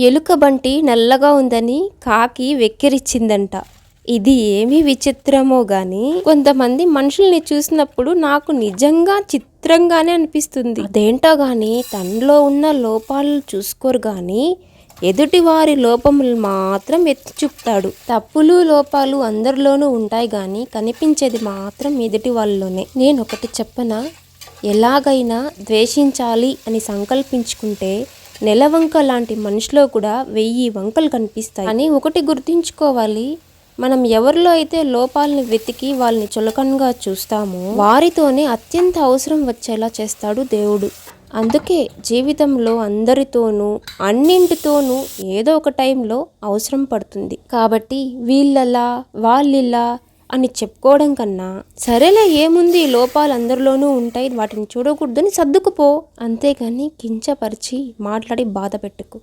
ఎలుకబంటి నల్లగా ఉందని కాకి వెక్కిరిచ్చిందంట. ఇది ఏమి విచిత్రమో గాని కొంతమంది మనుషుల్ని చూసినప్పుడు నాకు నిజంగా చిత్రంగానే అనిపిస్తుంది. అదేంటో గాని తనలో ఉన్న లోపాలు చూసుకోరు గాని ఎదుటి వారి లోపములు మాత్రం ఎత్తి చూపుతాడు. తప్పులు లోపాలు అందరిలోనూ ఉంటాయి గాని కనిపించేది మాత్రం ఎదుటి వాళ్ళలోనే. నేనొకటి చెప్పనా, ఎలాగైనా ద్వేషించాలి అని సంకల్పించుకుంటే నెలవంక లాంటి మనిషిలో కూడా 1000 వంకలు కనిపిస్తాయి. అని ఒకటి గుర్తుంచుకోవాలి, మనం ఎవరిలో అయితే లోపాలని వెతికి వాళ్ళని చులకనగా చూస్తామో వారితోనే అత్యంత అవసరం వచ్చేలా చేస్తాడు దేవుడు. అందుకే జీవితంలో అందరితోనూ అన్నింటితోనూ ఏదో ఒక టైంలో అవసరం పడుతుంది. కాబట్టి వీళ్ళలా వాళ్ళిలా అని చెప్పుకోవడం కన్నా సరేలే ఏముంది, లోపాలు అందరిలోనూ ఉంటాయి, వాటిని చూడకూడదని సర్దుకుపో. అంతేగాని కించపరిచి మాట్లాడి బాధ పెట్టుకో.